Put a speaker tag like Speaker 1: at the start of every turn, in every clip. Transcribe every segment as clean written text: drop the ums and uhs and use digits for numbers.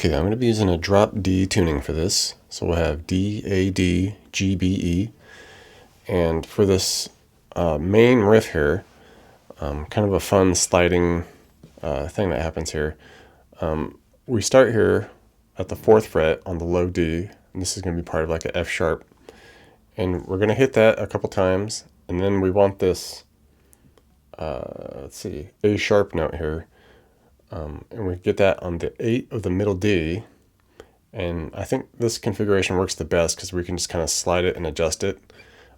Speaker 1: Okay, I'm going to be using a drop D tuning for this. So we'll have D, A, D, G, B, E. And for this main riff here, kind of a fun sliding thing that happens here. We start here at the 4th fret on the low D, and this is going to be part of like an F sharp. And we're going to hit that a couple times, and then we want this, let's see, A sharp note here. And we get that on the 8 of the middle D, and I think this configuration works the best because we can just kind of slide it and adjust it.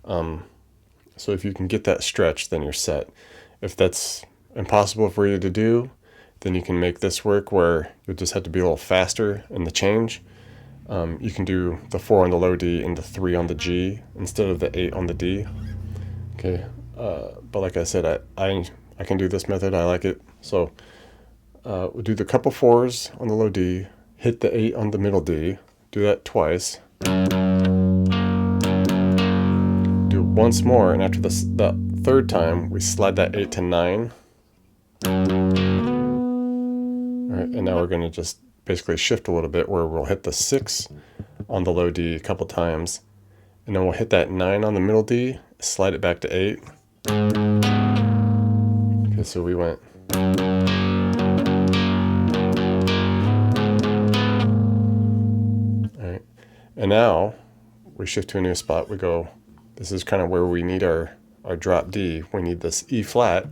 Speaker 1: So if you can get that stretch, then you're set. If that's impossible for you to do, then you can make this work where you'll just have to be a little faster in the change. You can do the 4 on the low D and the 3 on the G instead of the 8 on the D. Okay, but like I said, I can do this method. I like it. So we'll do the couple 4s on the low D, hit the 8 on the middle D, do that twice, do it once more, and after the 3rd time, we slide that 8 to 9. Alright, and now we're going to just basically shift a little bit where we'll hit the 6 on the low D a couple times, and then we'll hit that 9 on the middle D, slide it back to 8. Okay, so we went. And now we shift to a new spot. We go, this is kind of where we need our drop D. We need this E flat.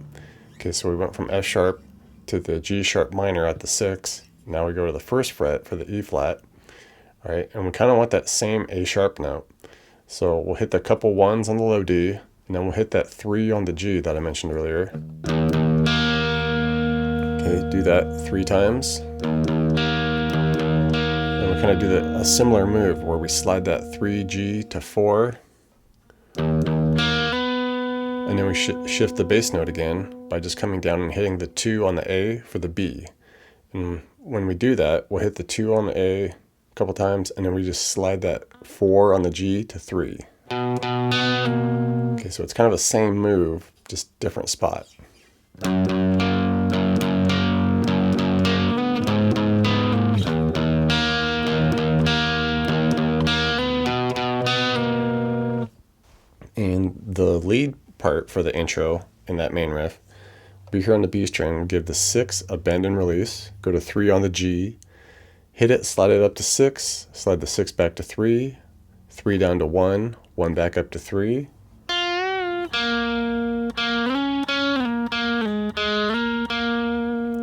Speaker 1: Okay, so we went from F sharp to the G sharp minor at the 6. Now we go to the 1st fret for the E flat. All right, and we kind of want that same A sharp note. So we'll hit the couple 1s on the low D, and then we'll hit that 3 on the G that I mentioned earlier. Okay, do that 3 times. Kind of do a similar move where we slide that 3G to 4, and then we shift the bass note again by just coming down and hitting the 2 on the A for the B. And when we do that, we'll hit the 2 on the A a couple times, and then we just slide that 4 on the G to 3. Okay, so it's kind of the same move, just different spot. And the lead part for the intro in that main riff will be here on the B string. We'll give the 6 a bend and release, go to 3 on the G, hit it, slide it up to 6, slide the 6 back to 3, 3 down to 1, 1 back up to 3.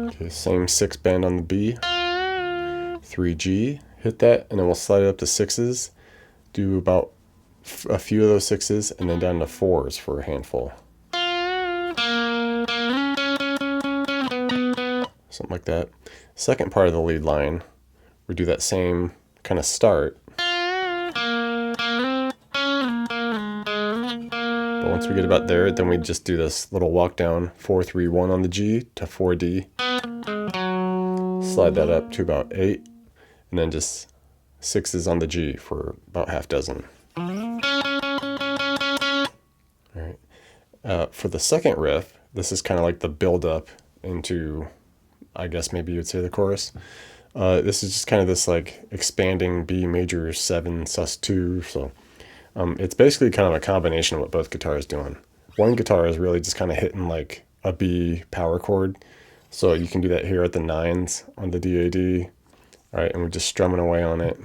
Speaker 1: Okay, same 6 bend on the B, 3G, hit that, and then we'll slide it up to 6s, do about a few of those 6s, and then down to 4s for a handful. Something like that. Second part of the lead line, we do that same kind of start. But once we get about there, then we just do this little walk down 4-3-1 on the G to 4D. Slide that up to about 8, and then just 6s on the G for about half dozen. For the second riff, this is kind of like the build up into, I guess maybe you would say, the chorus. This is just kind of this like expanding B major 7 sus2. So it's basically kind of a combination of what both guitars doing. One guitar is really just kind of hitting like a B power chord. So you can do that here at the 9s on the DAD. All right, and we're just strumming away on it.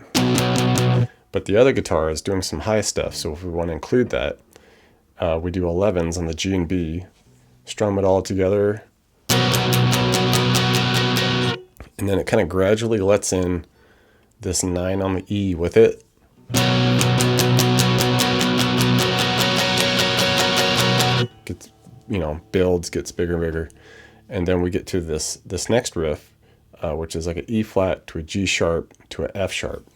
Speaker 1: But the other guitar is doing some high stuff. So if we want to include that, we do 11s on the G and B, strum it all together, and then it kind of gradually lets in this 9 on the E with it. Gets, builds, gets bigger and bigger, and then we get to this next riff, which is like an E flat to a G sharp to an F sharp.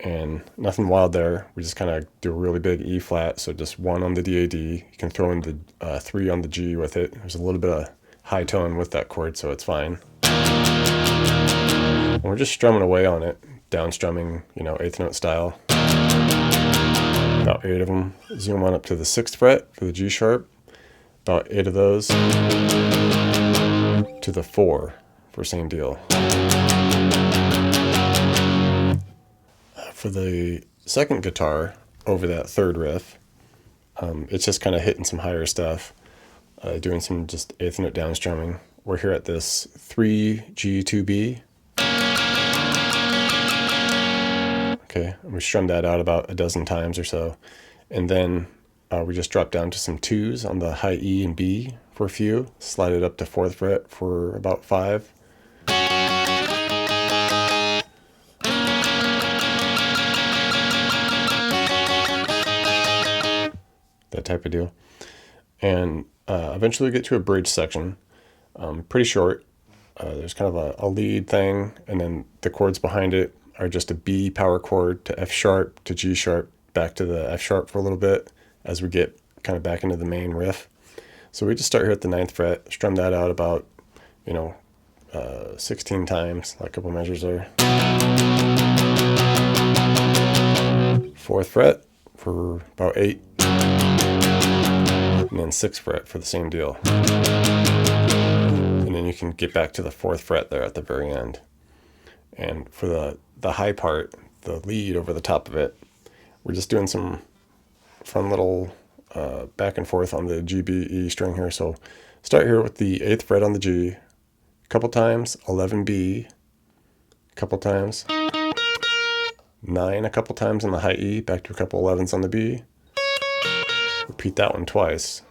Speaker 1: And nothing wild there. We just kind of do a really big E flat, so just 1 on the DAD. You can throw in the 3 on the G with it. There's a little bit of high tone with that chord, so it's fine. And we're just strumming away on it, down strumming, 8th note style. About 8 of them. Zoom on up to the 6th fret for the G sharp. About 8 of those. To the 4 for same deal. for the second guitar over that third riff, it's just kind of hitting some higher stuff, doing some just eighth note down strumming. We're here at this 3G2B. Okay, we strummed that out about a dozen times or so. And then we just drop down to some 2s on the high E and B for a few, slide it up to 4th fret for about 5. That type of deal. And eventually we get to a bridge section, pretty short. There's kind of a lead thing, and then the chords behind it are just a B power chord to F sharp to G sharp, back to the F sharp for a little bit as we get kind of back into the main riff. So we just start here at the 9th fret, strum that out about, 16 times, like a couple measures there. 4th fret for about 8, and then 6th fret for the same deal. And then you can get back to the 4th fret there at the very end. And for the high part, the lead over the top of it, we're just doing some fun little back and forth on the G, B, E string here. So start here with the 8th fret on the G, a couple times, 11 B, a couple times, 9 a couple times on the high E, back to a couple 11s on the B. Repeat that one twice.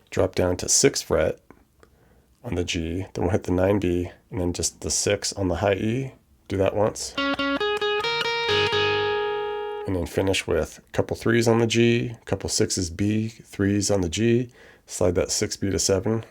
Speaker 1: Drop down to 6th fret on the G, then we'll hit the 9B, and then just the 6 on the high E. Do that once. And then finish with a couple 3s on the G, a couple 6s B, 3s on the G, slide that 6B to 7.